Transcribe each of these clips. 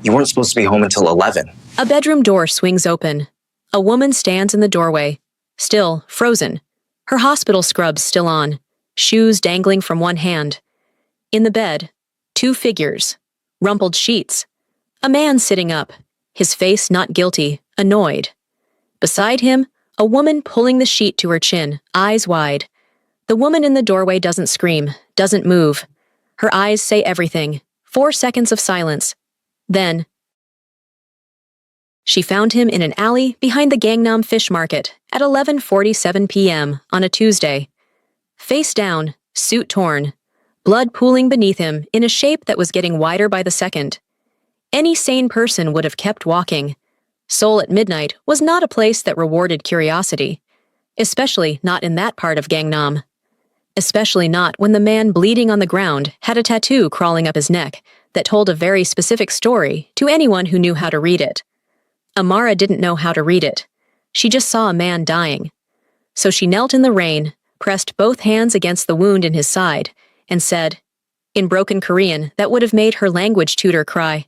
You weren't supposed to be home until 11. A bedroom door swings open. A woman stands in the doorway, still frozen, her hospital scrubs still on, shoes dangling from one hand. In the bed, two figures, rumpled sheets. A man sitting up, his face not guilty, annoyed. Beside him, a woman pulling the sheet to her chin, eyes wide. The woman in the doorway doesn't scream, doesn't move. Her eyes say everything. 4 seconds of silence. Then, she found him in an alley behind the Gangnam Fish Market at 11:47 p.m. on a Tuesday. Face down, suit torn, blood pooling beneath him in a shape that was getting wider by the second. Any sane person would have kept walking. Seoul at midnight was not a place that rewarded curiosity, especially not in that part of Gangnam. Especially not when the man bleeding on the ground had a tattoo crawling up his neck that told a very specific story to anyone who knew how to read it. Amara didn't know how to read it. She just saw a man dying. So she knelt in the rain, pressed both hands against the wound in his side, and said, in broken Korean that would have made her language tutor cry,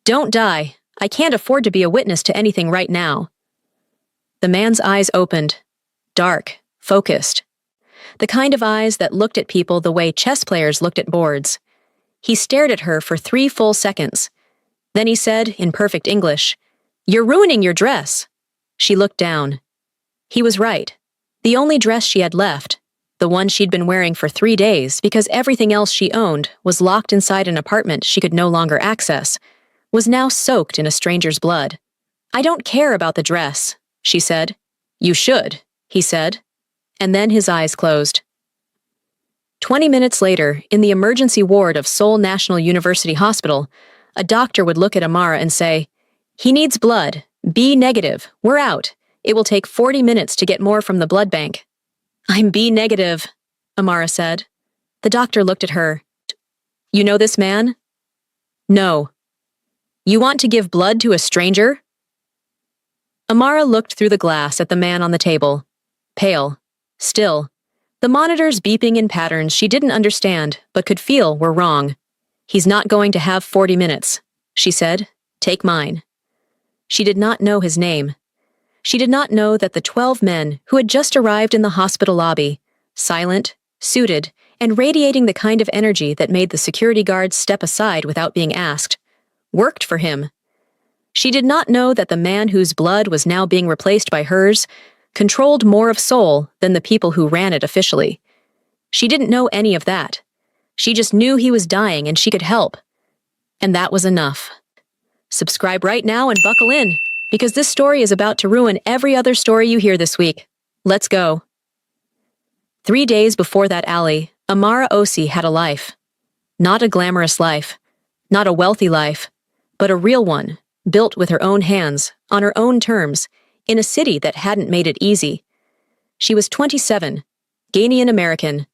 "Don't die. I can't afford to be a witness to anything right now." The man's eyes opened, dark, focused. The kind of eyes that looked at people the way chess players looked at boards. He stared at her for 3 full seconds. Then he said, in perfect English, "You're ruining your dress." She looked down. He was right. The only dress she had left, the one she'd been wearing for 3 days because everything else she owned was locked inside an apartment she could no longer access, was now soaked in a stranger's blood. "I don't care about the dress," she said. "You should," he said. And then his eyes closed. 20 minutes later, in the emergency ward of Seoul National University Hospital, a doctor would look at Amara and say, "He needs blood. B negative. We're out. It will take 40 minutes to get more from the blood bank." "I'm B negative," Amara said. The doctor looked at her. "You know this man?" "No." "You want to give blood to a stranger?" Amara looked through the glass at the man on the table. Pale. Still. The monitors beeping in patterns she didn't understand but could feel were wrong. "He's not going to have 40 minutes," she said. "Take mine." She did not know his name. She did not know that the 12 men who had just arrived in the hospital lobby, silent, suited, and radiating the kind of energy that made the security guards step aside without being asked, worked for him. She did not know that the man whose blood was now being replaced by hers controlled more of Seoul than the people who ran it officially. She didn't know any of that. She just knew he was dying and she could help. And that was enough. Subscribe right now and buckle in, because this story is about to ruin every other story you hear this week. Let's go. 3 days before that alley, Amara Osi had a life. Not a glamorous life, not a wealthy life, but a real one, built with her own hands, on her own terms, in a city that hadn't made it easy. She was 27, Ghanaian American,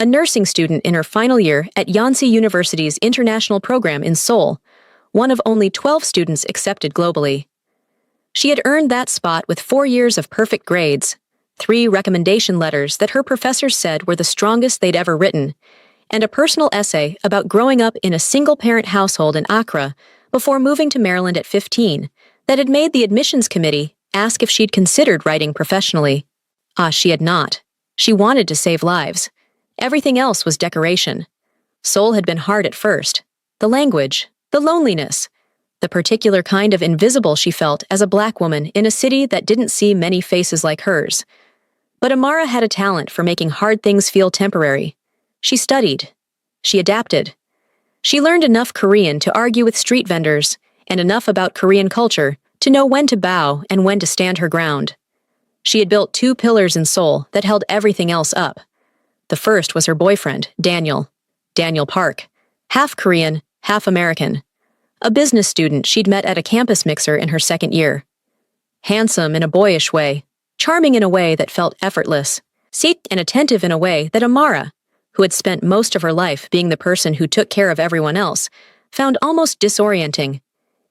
a nursing student in her final year at Yonsei University's international program in Seoul, one of only 12 students accepted globally. She had earned that spot with 4 years of perfect grades, 3 recommendation letters that her professors said were the strongest they'd ever written, and a personal essay about growing up in a single-parent household in Accra before moving to Maryland at 15 that had made the admissions committee ask if she'd considered writing professionally. She had not. She wanted to save lives. Everything else was decoration. Seoul had been hard at first. The language, the loneliness, the particular kind of invisible she felt as a black woman in a city that didn't see many faces like hers. But Amara had a talent for making hard things feel temporary. She studied. She adapted. She learned enough Korean to argue with street vendors, and enough about Korean culture to know when to bow and when to stand her ground. She had built 2 pillars in Seoul that held everything else up. The first was her boyfriend, Daniel Park, half Korean, half American, a business student she'd met at a campus mixer in her second year. Handsome in a boyish way, charming in a way that felt effortless, sweet and attentive in a way that Amara, who had spent most of her life being the person who took care of everyone else, found almost disorienting.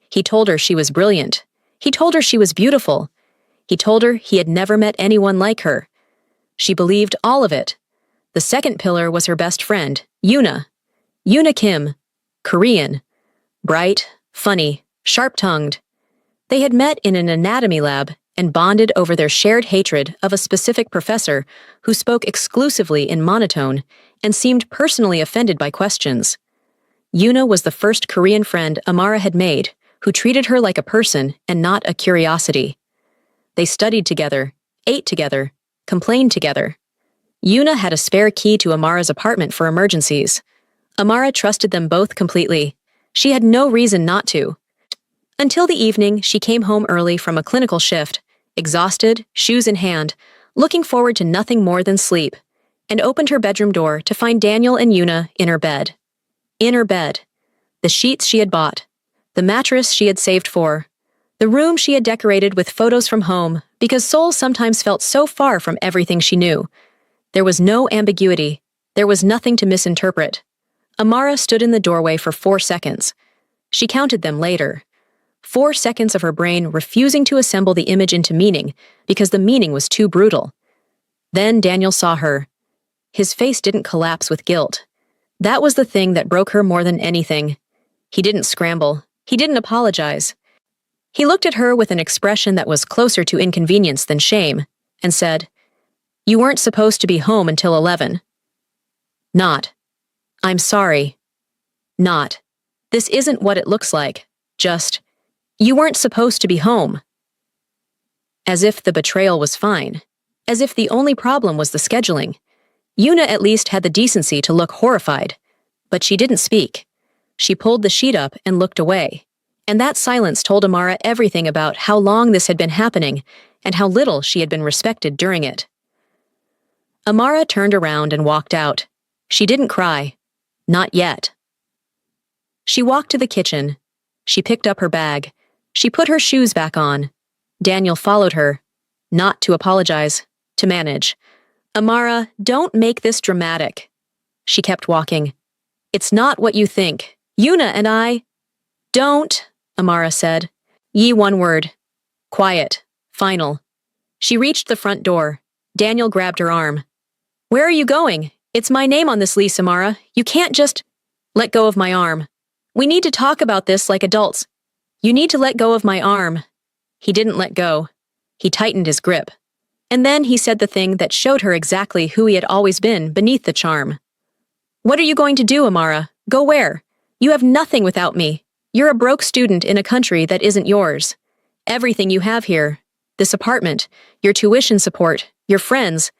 He told her she was brilliant. He told her she was beautiful. He told her he had never met anyone like her. She believed all of it. The second pillar was her best friend, Yoona Kim, Korean, bright, funny, sharp-tongued. They had met in an anatomy lab and bonded over their shared hatred of a specific professor who spoke exclusively in monotone and seemed personally offended by questions. Yuna was the first Korean friend Amara had made who treated her like a person and not a curiosity. They studied together, ate together, complained together. Yuna had a spare key to Amara's apartment for emergencies. Amara trusted them both completely. She had no reason not to. Until the evening, she came home early from a clinical shift, exhausted, shoes in hand, looking forward to nothing more than sleep, and opened her bedroom door to find Daniel and Yuna in her bed. In her bed. The sheets she had bought. The mattress she had saved for. The room she had decorated with photos from home, because Seoul sometimes felt so far from everything she knew. There was no ambiguity. There was nothing to misinterpret. Amara stood in the doorway for 4 seconds. She counted them later. 4 seconds of her brain refusing to assemble the image into meaning because the meaning was too brutal. Then Daniel saw her. His face didn't collapse with guilt. That was the thing that broke her more than anything. He didn't scramble. He didn't apologize. He looked at her with an expression that was closer to inconvenience than shame, and said, "You weren't supposed to be home until 11. Not. I'm sorry. Not. This isn't what it looks like. Just, you weren't supposed to be home." As if the betrayal was fine. As if the only problem was the scheduling. Yuna at least had the decency to look horrified. But she didn't speak. She pulled the sheet up and looked away. And that silence told Amara everything about how long this had been happening and how little she had been respected during it. Amara turned around and walked out. She didn't cry. Not yet. She walked to the kitchen. She picked up her bag. She put her shoes back on. Daniel followed her. Not to apologize, to manage. "Amara, don't make this dramatic." She kept walking. "It's not what you think. Yuna and I—" "Don't," Amara said. "Ye one word. Quiet. Final." She reached the front door. Daniel grabbed her arm. "Where are you going? It's my name on this lease, Amara. You can't just—" "Let go of my arm. We need to talk about this like adults. You need to let go of my arm." He didn't let go. He tightened his grip. And then he said the thing that showed her exactly who he had always been beneath the charm. "What are you going to do, Amara? Go where? You have nothing without me. You're a broke student in a country that isn't yours. Everything you have here, this apartment, your tuition support, your friends,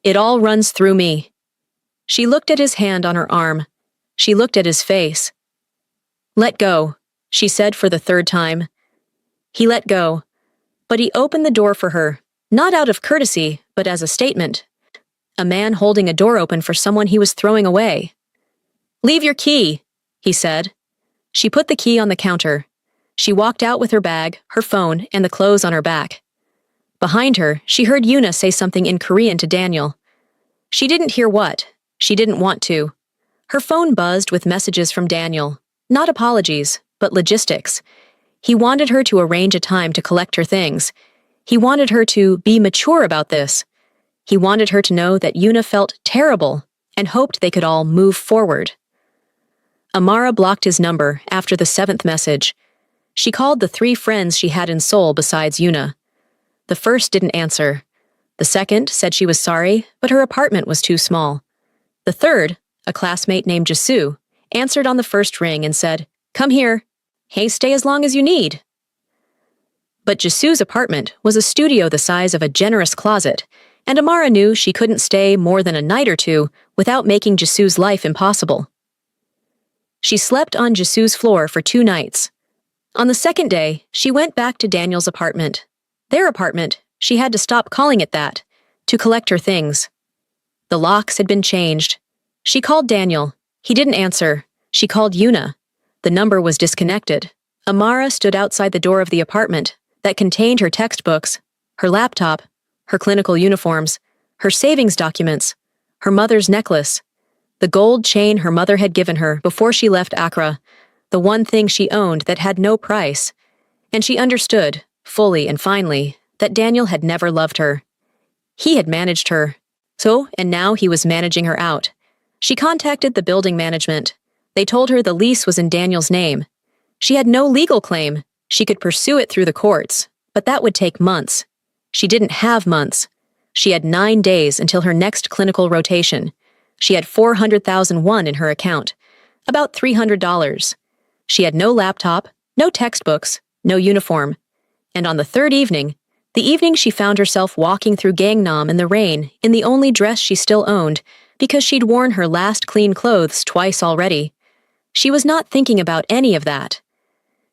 it all runs through me." She looked at his hand on her arm. She looked at his face. "Let go," she said for the 3rd time. He let go, but he opened the door for her, not out of courtesy, but as a statement. A man holding a door open for someone he was throwing away. "Leave your key," he said. She put the key on the counter. She walked out with her bag, her phone, and the clothes on her back. Behind her, she heard Yuna say something in Korean to Daniel. She didn't hear what. She didn't want to. Her phone buzzed with messages from Daniel. Not apologies, but logistics. He wanted her to arrange a time to collect her things. He wanted her to be mature about this. He wanted her to know that Yuna felt terrible and hoped they could all move forward. Amara blocked his number after the 7th message. She called the 3 friends she had in Seoul besides Yuna. The first didn't answer. The second said she was sorry, but her apartment was too small. The third, a classmate named Jisoo, answered on the first ring and said, "Come here. Hey, stay as long as you need." But Jisoo's apartment was a studio the size of a generous closet, and Amara knew she couldn't stay more than a night or 2 without making Jisoo's life impossible. She slept on Jisoo's floor for 2 nights. On the 2nd day, she went back to Daniel's apartment. Their apartment, she had to stop calling it that, to collect her things. The locks had been changed. She called Daniel. He didn't answer. She called Yuna. The number was disconnected. Amara stood outside the door of the apartment that contained her textbooks, her laptop, her clinical uniforms, her savings documents, her mother's necklace, the gold chain her mother had given her before she left Accra, the one thing she owned that had no price. And she understood, fully and finally, that Daniel had never loved her. He had managed her. And now he was managing her out. She contacted the building management. They told her the lease was in Daniel's name. She had no legal claim. She could pursue it through the courts, but that would take months. She didn't have months. She had 9 days until her next clinical rotation. She had 400,001 in her account, about $300. She had no laptop, no textbooks, no uniform. And on the third evening, the evening she found herself walking through Gangnam in the rain in the only dress she still owned, because she'd worn her last clean clothes twice already. She was not thinking about any of that.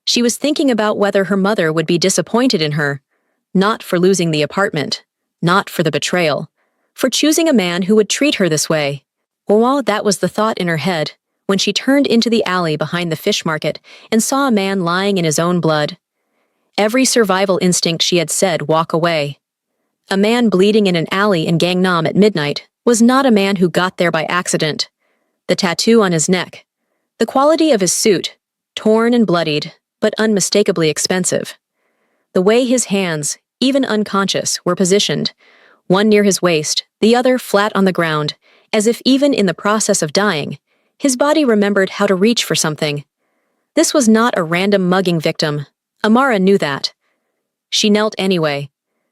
She was thinking about whether her mother would be disappointed in her, not for losing the apartment, not for the betrayal, for choosing a man who would treat her this way. Well, that was the thought in her head when she turned into the alley behind the fish market and saw a man lying in his own blood. Every survival instinct she had said walk away. A man bleeding in an alley in Gangnam at midnight was not a man who got there by accident. The tattoo on his neck, the quality of his suit, torn and bloodied, but unmistakably expensive. The way his hands, even unconscious, were positioned, one near his waist, the other flat on the ground, as if even in the process of dying, his body remembered how to reach for something. This was not a random mugging victim. Amara knew that. She knelt anyway,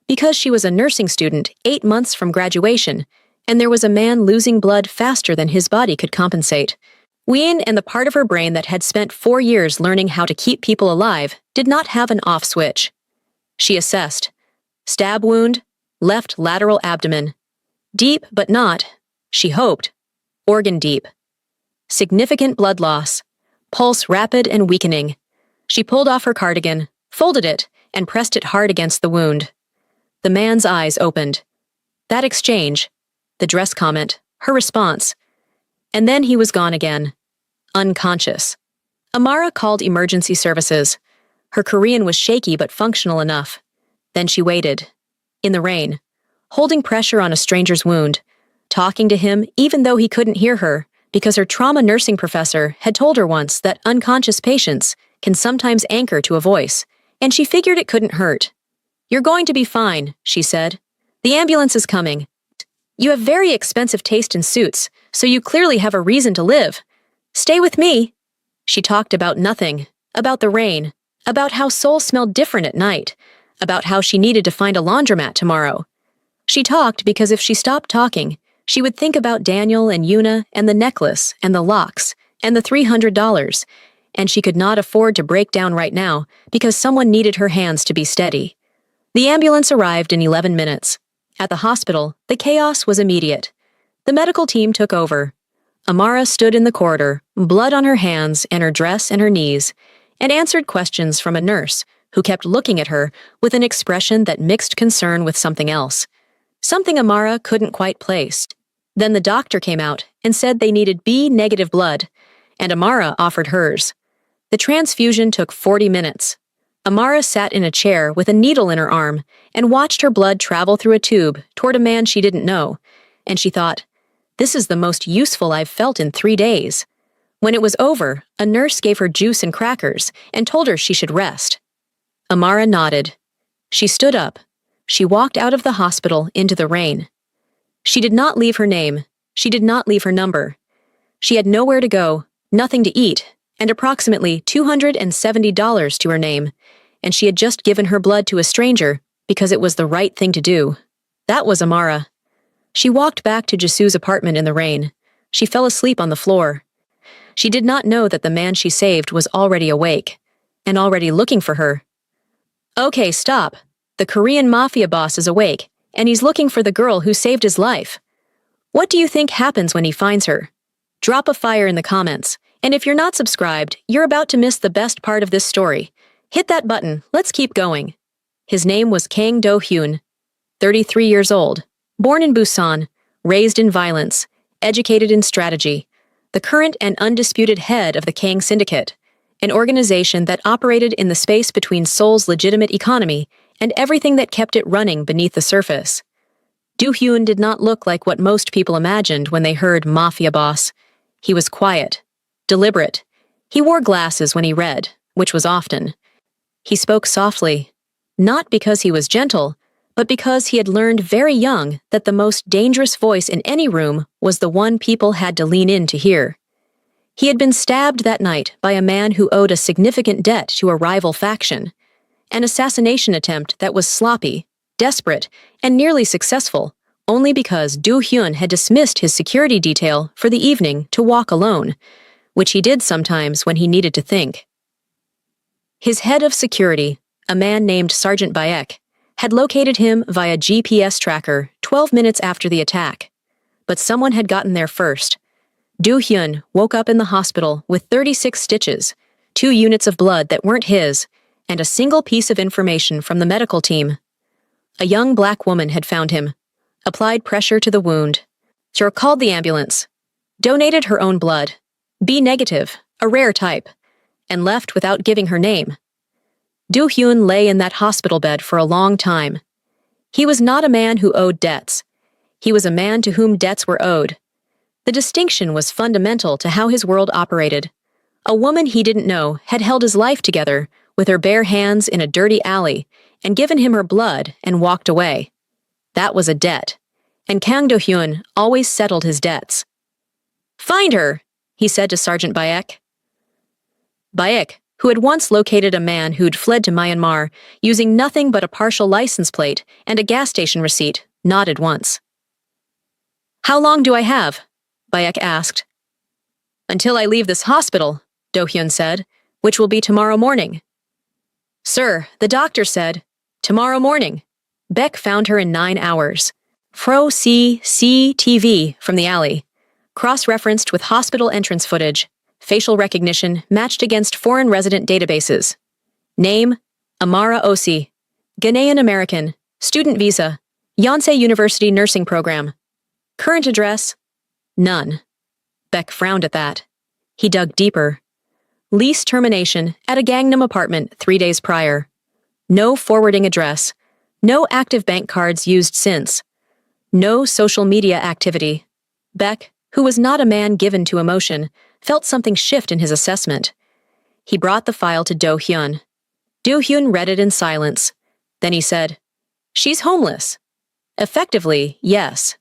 because she was a nursing student 8 months from graduation, and there was a man losing blood faster than his body could compensate. Ween and the part of her brain that had spent 4 years learning how to keep people alive did not have an off switch. She assessed. Stab wound, left lateral abdomen. Deep but not, she hoped, organ deep. Significant blood loss, pulse rapid and weakening. She pulled off her cardigan, folded it, and pressed it hard against the wound. The man's eyes opened. That exchange, the dress comment, her response. And then he was gone again. Unconscious. Amara called emergency services. Her Korean was shaky but functional enough. Then she waited. In the rain. Holding pressure on a stranger's wound. Talking to him even though he couldn't hear her, because her trauma nursing professor had told her once that unconscious patients can sometimes anchor to a voice, and she figured it couldn't hurt. "You're going to be fine," she said. "The ambulance is coming. You have very expensive taste in suits, so you clearly have a reason to live. Stay with me." She talked about nothing, about the rain, about how Seoul smelled different at night, about how she needed to find a laundromat tomorrow. She talked because if she stopped talking, she would think about Daniel and Yuna and the necklace and the locks and the $300, and she could not afford to break down right now because someone needed her hands to be steady. The ambulance arrived in 11 minutes. At the hospital, the chaos was immediate. The medical team took over. Amara stood in the corridor, blood on her hands and her dress and her knees, and answered questions from a nurse who kept looking at her with an expression that mixed concern with something else. Something Amara couldn't quite place. Then the doctor came out and said they needed B-negative blood, and Amara offered hers. The transfusion took 40 minutes. Amara sat in a chair with a needle in her arm and watched her blood travel through a tube toward a man she didn't know, and she thought, "This is the most useful I've felt in 3 days." When it was over, a nurse gave her juice and crackers and told her she should rest. Amara nodded. She stood up. She walked out of the hospital into the rain. She did not leave her name. She did not leave her number. She had nowhere to go, nothing to eat, and approximately $270 to her name, and she had just given her blood to a stranger because it was the right thing to do. That was Amara. She walked back to Jisu's apartment in the rain. She fell asleep on the floor. She did not know that the man she saved was already awake, and already looking for her. "Okay, stop. The Korean Mafia boss is awake, and he's looking for the girl who saved his life. What do you think happens when he finds her? Drop a fire in the comments, and if you're not subscribed, you're about to miss the best part of this story. Hit that button, let's keep going." His name was Kang Do-hyun, 33 years old, born in Busan, raised in violence, educated in strategy, the current and undisputed head of the Kang Syndicate, an organization that operated in the space between Seoul's legitimate economy and everything that kept it running beneath the surface. Do-hyun did not look like what most people imagined when they heard Mafia boss. He was quiet, deliberate. He wore glasses when he read, which was often. He spoke softly, not because he was gentle, but because he had learned very young that the most dangerous voice in any room was the one people had to lean in to hear. He had been stabbed that night by a man who owed a significant debt to a rival faction, an assassination attempt that was sloppy, desperate, and nearly successful, only because Do Hyun had dismissed his security detail for the evening to walk alone, which he did sometimes when he needed to think. His head of security, a man named Sergeant Bayek, had located him via GPS tracker 12 minutes after the attack, but someone had gotten there first. Do Hyun woke up in the hospital with 36 stitches, 2 units of blood that weren't his, and a single piece of information from the medical team. A young black woman had found him, applied pressure to the wound, called the ambulance, donated her own blood, B negative, a rare type, and left without giving her name. Do Hyun lay in that hospital bed for a long time. He was not a man who owed debts. He was a man to whom debts were owed. The distinction was fundamental to how his world operated. A woman he didn't know had held his life together with her bare hands in a dirty alley and given him her blood and walked away. That was a debt, and Kang Do-hyun always settled his debts. "Find her," he said to Sergeant Bayek. Bayek, who had once located a man who'd fled to Myanmar using nothing but a partial license plate and a gas station receipt, nodded once. "How long do I have?" Bayek asked. "Until I leave this hospital," Do-hyun said, "which will be tomorrow morning." "Sir, the doctor said, tomorrow morning." Beck found her in 9 hours. Fro CCTV from the alley, cross-referenced with hospital entrance footage, facial recognition matched against foreign resident databases. Name, Amara Osi, Ghanaian American, student visa, Yonsei University nursing program. Current address, none. Beck frowned at that. He dug deeper. Lease termination at a Gangnam apartment 3 days prior. No forwarding address. No active bank cards used since. No social media activity. Beck, who was not a man given to emotion, felt something shift in his assessment. He brought the file to Do-hyun. Do-hyun read it in silence. Then he said, "She's homeless." "Effectively, yes.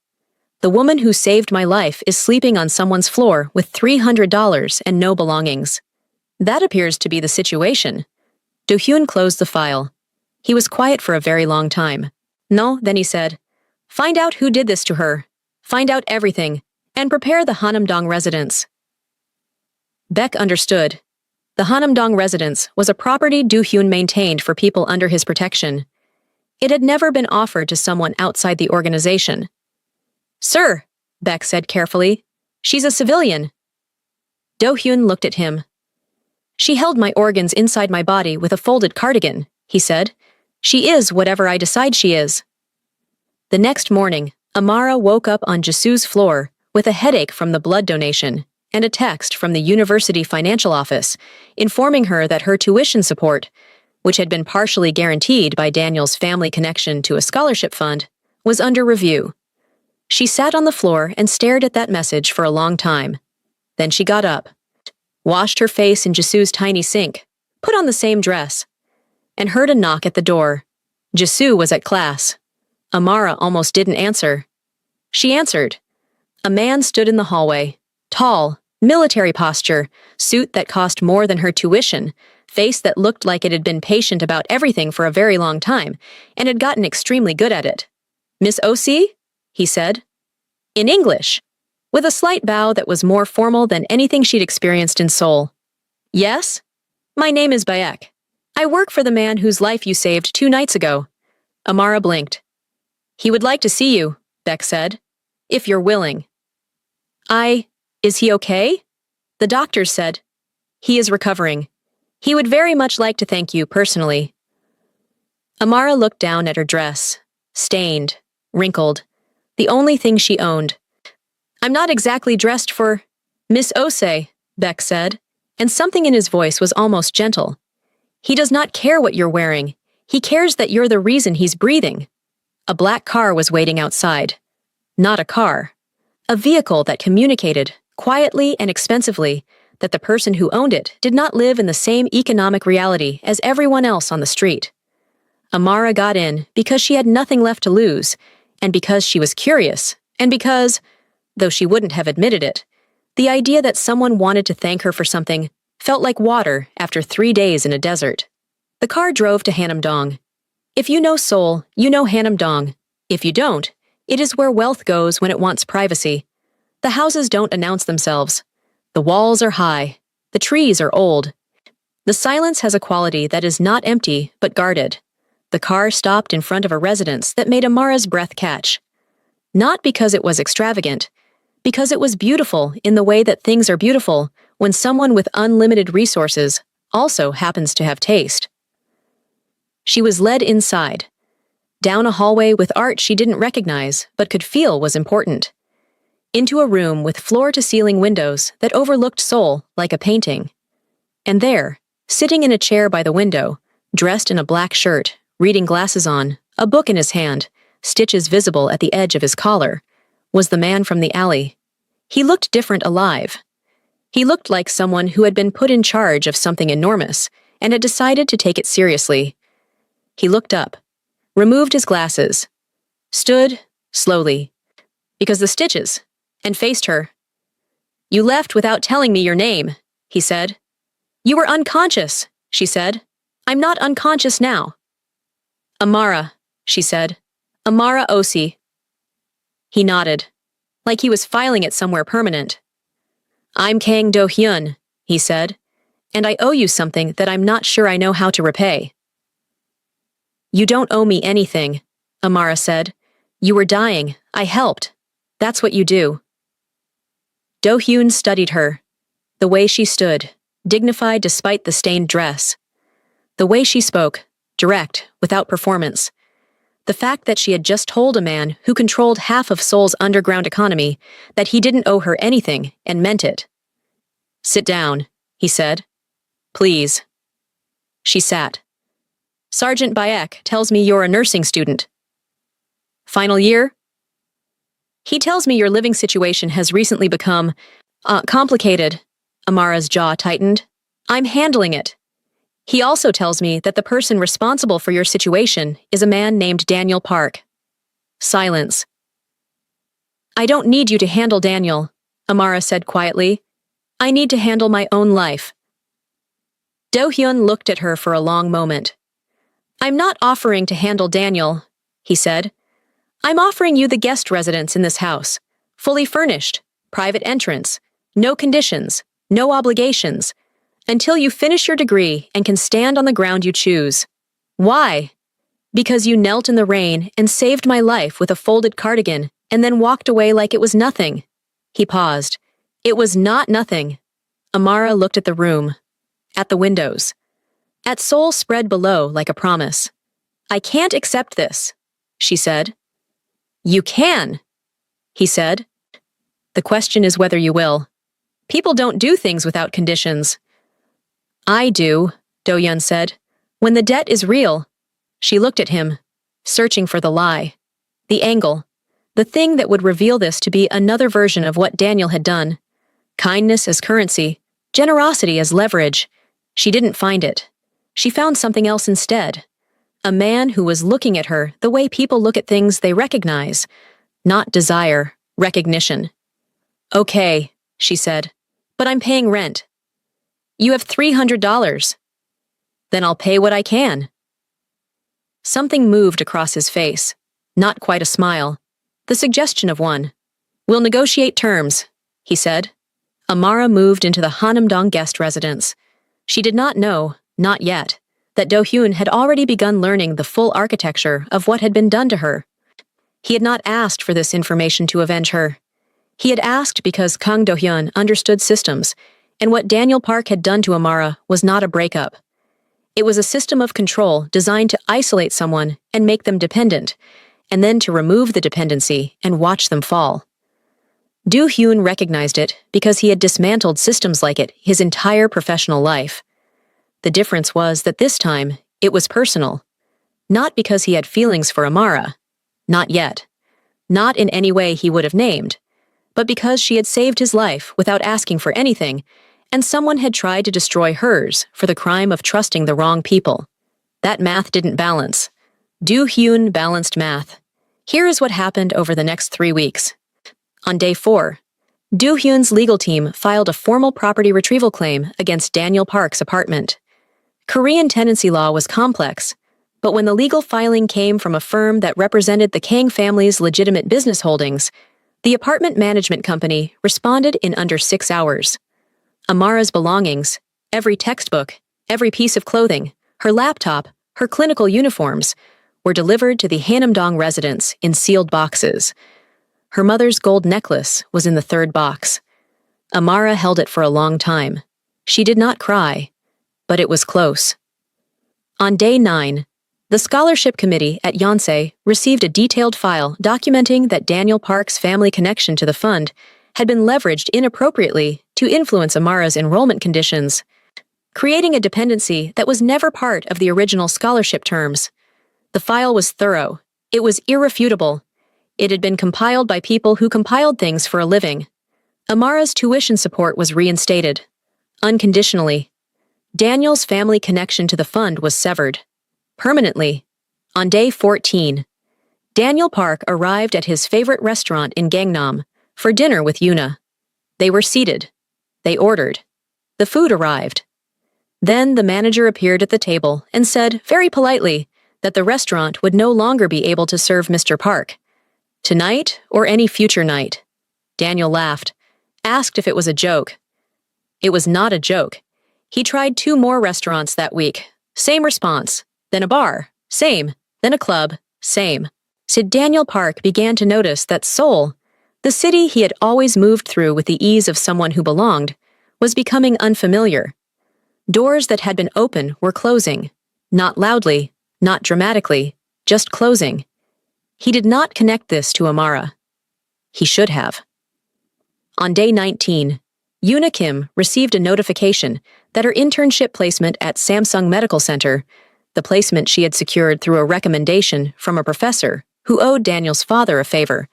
The woman who saved my life is sleeping on someone's floor with $300 and no belongings. That appears to be the situation." Do-hyun closed the file. He was quiet for a very long time. "No," then he said, "find out who did this to her. Find out everything, and prepare the Hanamdong residence." Beck understood. The Hanamdong residence was a property Do-hyun maintained for people under his protection. It had never been offered to someone outside the organization. "Sir," Beck said carefully, "she's a civilian." Do-hyun looked at him. "She held my organs inside my body with a folded cardigan," he said. "She is whatever I decide she is." The next morning, Amara woke up on Jisu's floor with a headache from the blood donation and a text from the university financial office informing her that her tuition support, which had been partially guaranteed by Daniel's family connection to a scholarship fund, was under review. She sat on the floor and stared at that message for a long time. Then she got up, washed her face in Jisu's tiny sink, put on the same dress, and heard a knock at the door. Jisu was at class. Amara almost didn't answer. She answered. A man stood in the hallway, tall, military posture, suit that cost more than her tuition, face that looked like it had been patient about everything for a very long time and had gotten extremely good at it. "Miss O.C.?" he said. In English, with a slight bow that was more formal than anything she'd experienced in Seoul. "Yes? My name is Bayek. I work for the man whose life you saved 2 nights ago." Amara blinked. "He would like to see you," Beck said, "if you're willing." Is he okay?" The doctor said. "He is recovering. He would very much like to thank you personally." Amara looked down at her dress, stained, wrinkled, the only thing she owned. "I'm not exactly dressed for Miss Ose," Beck said, and something in his voice was almost gentle. "He does not care what you're wearing. He cares that you're the reason he's breathing." A black car was waiting outside. Not a car. A vehicle that communicated, quietly and expensively, that the person who owned it did not live in the same economic reality as everyone else on the street. Amara got in because she had nothing left to lose, and because she was curious, and because, though she wouldn't have admitted it, The idea that someone wanted to thank her for something felt like water after 3 days in a desert. The car drove to Hanamdong. If you know Seoul, you know Hanamdong. If you don't, it is where wealth goes when it wants privacy. The houses don't announce themselves. The walls are high. The trees are old. The silence has a quality that is not empty, but guarded. The car stopped in front of a residence that made Amara's breath catch. Not because it was extravagant, because it was beautiful in the way that things are beautiful when someone with unlimited resources also happens to have taste. She was led inside, down a hallway with art she didn't recognize but could feel was important, into a room with floor-to-ceiling windows that overlooked Seoul like a painting. And there, sitting in a chair by the window, dressed in a black shirt, reading glasses on, a book in his hand, stitches visible at the edge of his collar, was the man from the alley. He looked different alive. He looked like someone who had been put in charge of something enormous and had decided to take it seriously. He looked up, removed his glasses, stood, slowly, because the stitches, and faced her. "You left without telling me your name," he said. "You were unconscious," she said. "I'm not unconscious now." "Amara," she said. "Amara Osi." He nodded, like he was filing it somewhere permanent. "I'm Kang Do-hyun," he said, "and I owe you something that I'm not sure I know how to repay." "You don't owe me anything," Amara said. "You were dying. I helped. That's what you do." Do-hyun studied her. The way she stood, dignified despite the stained dress. The way she spoke, direct, without performance. The fact that she had just told a man who controlled half of Seoul's underground economy that he didn't owe her anything and meant it. "Sit down," he said. "Please." She sat. "Sergeant Bayek tells me you're a nursing student." "Final year?" "He tells me your living situation has recently become, complicated." Amara's jaw tightened. "I'm handling it. He also tells me that the person responsible for your situation is a man named Daniel Park." Silence. "I don't need you to handle Daniel," Amara said quietly. "I need to handle my own life." Do-hyun looked at her for a long moment. "I'm not offering to handle Daniel," he said. "I'm offering you the guest residence in this house, fully furnished, private entrance, no conditions, no obligations, until you finish your degree and can stand on the ground you choose. Why? Because you knelt in the rain and saved my life with a folded cardigan and then walked away like it was nothing." He paused. "It was not nothing." Amara looked at the room, at the windows, at Seoul spread below like a promise. "I can't accept this," she said. "You can," he said. "The question is whether you will. People don't do things without conditions." "I do," Do-hyun said. "When the debt is real." She looked at him, searching for the lie, the angle, the thing that would reveal this to be another version of what Daniel had done. Kindness as currency, generosity as leverage. She didn't find it. She found something else instead. A man who was looking at her the way people look at things they recognize, not desire, recognition. "Okay," she said, "but I'm paying rent." "You have $300. "Then I'll pay what I can." Something moved across his face, not quite a smile, the suggestion of one. "We'll negotiate terms," he said. Amara moved into the Hanamdong guest residence. She did not know, not yet, that Do-hyun had already begun learning the full architecture of what had been done to her. He had not asked for this information to avenge her. He had asked because Kang Do-hyun understood systems, and what Daniel Park had done to Amara was not a breakup. It was a system of control designed to isolate someone and make them dependent, and then to remove the dependency and watch them fall. Do-hyun recognized it because he had dismantled systems like it his entire professional life. The difference was that this time, it was personal. Not because he had feelings for Amara. Not yet. Not in any way he would have named. But because she had saved his life without asking for anything, and someone had tried to destroy hers for the crime of trusting the wrong people. That math didn't balance. Do-hyun balanced math. Here is what happened over the next 3 weeks. On day 4, Do-hyun's legal team filed a formal property retrieval claim against Daniel Park's apartment. Korean tenancy law was complex, but when the legal filing came from a firm that represented the Kang family's legitimate business holdings, the apartment management company responded in under 6 hours. Amara's belongings, every textbook, every piece of clothing, her laptop, her clinical uniforms, were delivered to the Hanamdong residence in sealed boxes. Her mother's gold necklace was in the third box. Amara held it for a long time. She did not cry, but it was close. On day 9, the scholarship committee at Yonsei received a detailed file documenting that Daniel Park's family connection to the fund had been leveraged inappropriately to influence Amara's enrollment conditions, creating a dependency that was never part of the original scholarship terms. The file was thorough. It was irrefutable. It had been compiled by people who compiled things for a living. Amara's tuition support was reinstated, unconditionally. Daniel's family connection to the fund was severed, permanently. On day 14, Daniel Park arrived at his favorite restaurant in Gangnam for dinner with Yoona. They were seated. They ordered. The food arrived. Then the manager appeared at the table and said, very politely, that the restaurant would no longer be able to serve Mr. Park. Tonight or any future night. Daniel laughed, asked if it was a joke. It was not a joke. He tried 2 more restaurants that week. Same response. Then a bar. Same. Then a club. Same. So Daniel Park began to notice that Seoul, the city he had always moved through with the ease of someone who belonged, was becoming unfamiliar. Doors that had been open were closing. Not loudly, not dramatically, just closing. He did not connect this to Amara. He should have. On day 19, Yoona Kim received a notification that her internship placement at Samsung Medical Center, the placement she had secured through a recommendation from a professor who owed Daniel's father a favor,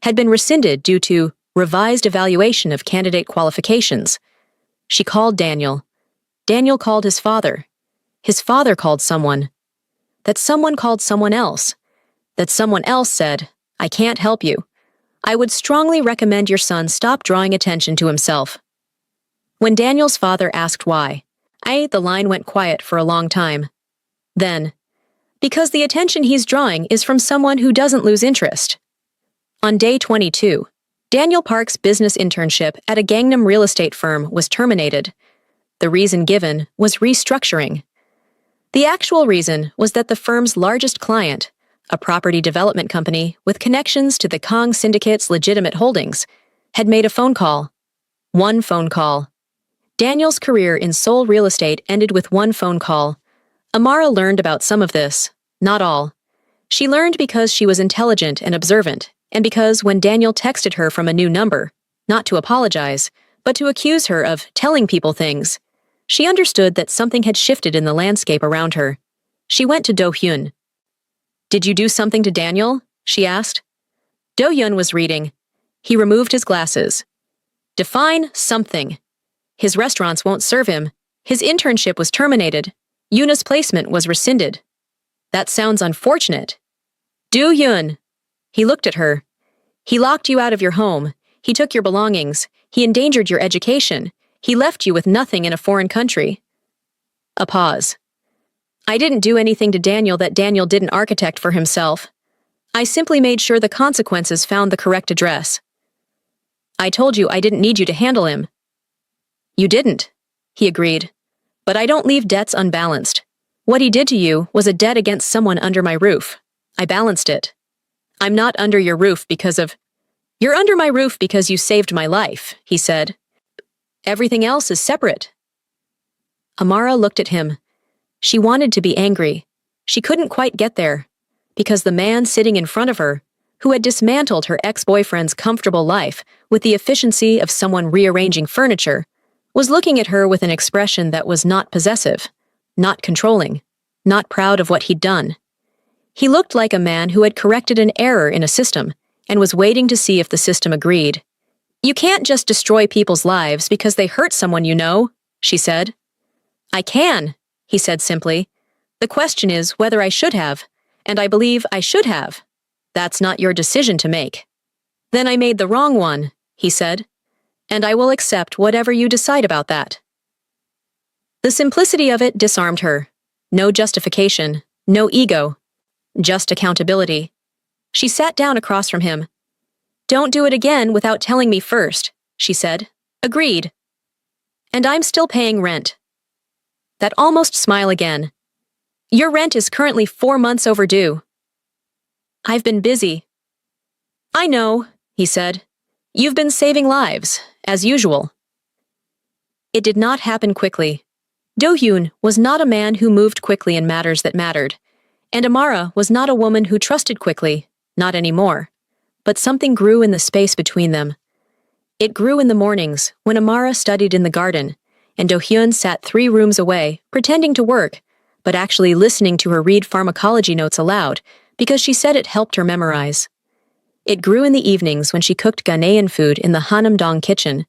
had been rescinded due to revised evaluation of candidate qualifications. She called Daniel. Daniel called his father. His father called someone. That someone called someone else. That someone else said, "I can't help you. I would strongly recommend your son stop drawing attention to himself." When Daniel's father asked why, the line went quiet for a long time. Then, because the attention he's drawing is from someone who doesn't lose interest. On day 22, Daniel Park's business internship at a Gangnam real estate firm was terminated. The reason given was restructuring. The actual reason was that the firm's largest client, a property development company with connections to the Kang Syndicate's legitimate holdings, had made a phone call. One phone call. Daniel's career in Seoul real estate ended with one phone call. Amara learned about some of this, not all. She learned because she was intelligent and observant, and because when Daniel texted her from a new number, not to apologize, but to accuse her of telling people things, she understood that something had shifted in the landscape around her. She went to Do-hyun. "Did you do something to Daniel?" she asked. Do-hyun was reading. He removed his glasses. "Define something. His restaurants won't serve him. His internship was terminated. Yoona's placement was rescinded. That sounds unfortunate." "Do-hyun." He looked at her. "He locked you out of your home. He took your belongings. He endangered your education. He left you with nothing in a foreign country." A pause. "I didn't do anything to Daniel that Daniel didn't architect for himself. I simply made sure the consequences found the correct address. I told you I didn't need you to handle him." "You didn't," he agreed. "But I don't leave debts unbalanced. What he did to you was a debt against someone under my roof. I balanced it. I'm not under your roof because of—" "You're under my roof because you saved my life," he said. "Everything else is separate." Amara looked at him. She wanted to be angry. She couldn't quite get there, because the man sitting in front of her, who had dismantled her ex-boyfriend's comfortable life with the efficiency of someone rearranging furniture, was looking at her with an expression that was not possessive, not controlling, not proud of what he'd done. He looked like a man who had corrected an error in a system and was waiting to see if the system agreed. "You can't just destroy people's lives because they hurt someone you know," she said. "I can," he said simply. "The question is whether I should have, and I believe I should have. That's not your decision to make." "Then I made the wrong one," he said. and I will accept whatever you decide about that. The simplicity of it disarmed her. No justification, no ego, just accountability. She sat down across from him. Don't do it again without telling me first, she said. Agreed. And I'm still paying rent. That almost smile again. Your rent is currently 4 months overdue. I've been busy. I know, he said. You've been saving lives, as usual. It did not happen quickly. Do-hyun was not a man who moved quickly in matters that mattered, and Amara was not a woman who trusted quickly, not anymore. But something grew in the space between them. It grew in the mornings, when Amara studied in the garden, and Do-hyun sat 3 rooms away, pretending to work, but actually listening to her read pharmacology notes aloud, because she said it helped her memorize. It grew in the evenings when she cooked Ghanaian food in the Hanamdong kitchen,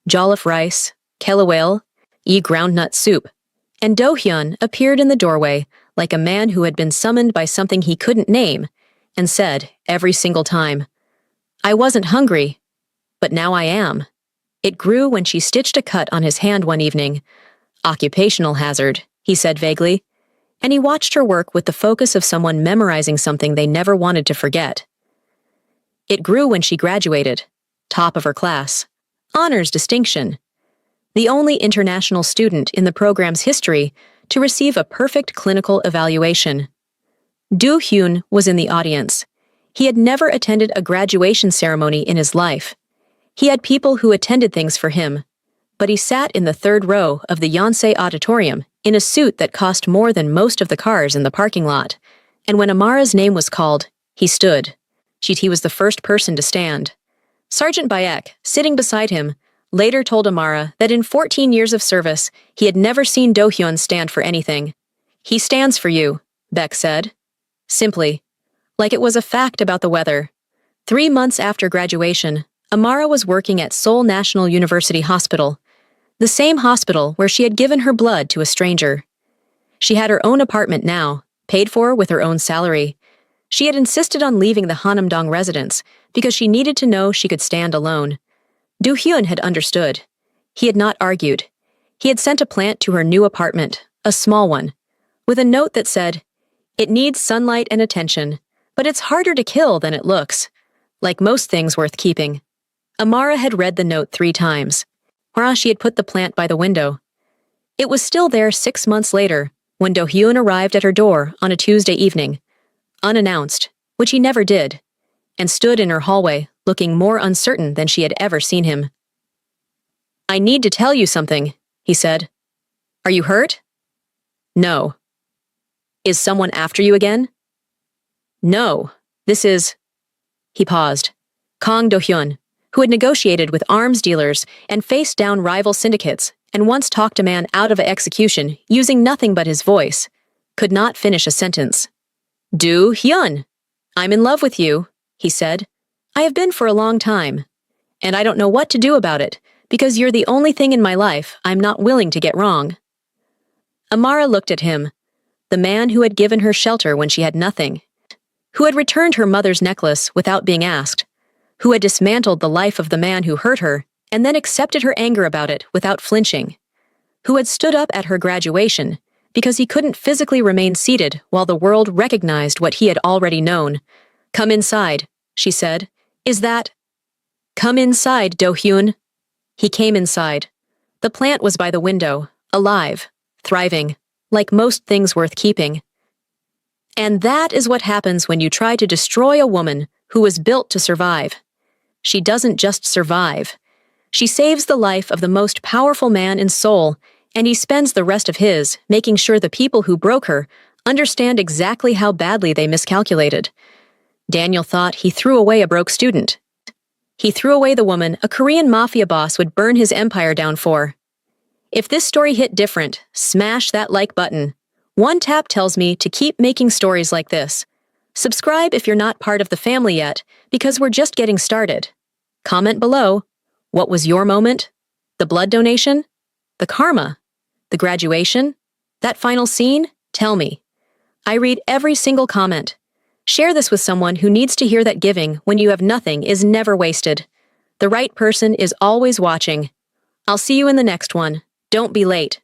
jollof rice, kelawale, groundnut soup, and Do-hyun appeared in the doorway like a man who had been summoned by something he couldn't name, and said every single time, I wasn't hungry, but now I am. It grew when she stitched a cut on his hand one evening. Occupational hazard, he said vaguely, and he watched her work with the focus of someone memorizing something they never wanted to forget. It grew when she graduated, top of her class, honors distinction, the only international student in the program's history to receive a perfect clinical evaluation. Do-hyun was in the audience. He had never attended a graduation ceremony in his life. He had people who attended things for him, but he sat in the 3rd row of the Yonsei Auditorium in a suit that cost more than most of the cars in the parking lot, and when Amara's name was called, he stood. He was the first person to stand. Sergeant Bayek, sitting beside him, later told Amara that in 14 years of service, he had never seen Do-hyun stand for anything. He stands for you, Beck said. Simply, like it was a fact about the weather. 3 months after graduation, Amara was working at Seoul National University Hospital, the same hospital where she had given her blood to a stranger. She had her own apartment now, paid for with her own salary. She had insisted on leaving the Hanamdong residence because she needed to know she could stand alone. Do-hyun had understood. He had not argued. He had sent a plant to her new apartment, a small one, with a note that said, it needs sunlight and attention, but it's harder to kill than it looks, like most things worth keeping. Amara had read the note 3 times. She had put the plant by the window. It was still there 6 months later, when Do-hyun arrived at her door on a Tuesday evening, unannounced, which he never did, and stood in her hallway, looking more uncertain than she had ever seen him. I need to tell you something, he said. Are you hurt? No. Is someone after you again? No, this is... He paused. Kang Do-hyun, who had negotiated with arms dealers and faced down rival syndicates and once talked a man out of execution using nothing but his voice, could not finish a sentence. Do-hyun, I'm in love with you, he said. I have been for a long time, and I don't know what to do about it because you're the only thing in my life I'm not willing to get wrong. Amara looked at him, the man who had given her shelter when she had nothing, who had returned her mother's necklace without being asked, who had dismantled the life of the man who hurt her and then accepted her anger about it without flinching, who had stood up at her graduation because he couldn't physically remain seated while the world recognized what he had already known. Come inside, she said. Is that... Come inside, Do-hyun. He came inside. The plant was by the window, alive, thriving, like most things worth keeping. And that is what happens when you try to destroy a woman who was built to survive. She doesn't just survive. She saves the life of the most powerful man in Seoul, and he spends the rest of his making sure the people who broke her understand exactly how badly they miscalculated. Daniel thought he threw away a broke student. He threw away the woman a Korean mafia boss would burn his empire down for. If this story hit different, smash that like button. One tap tells me to keep making stories like this. Subscribe if you're not part of the family yet, because we're just getting started. Comment below. What was your moment? The blood donation? The karma? The graduation? That final scene? Tell me. I read every single comment. Share this with someone who needs to hear that giving when you have nothing is never wasted. The right person is always watching. I'll see you in the next one. Don't be late.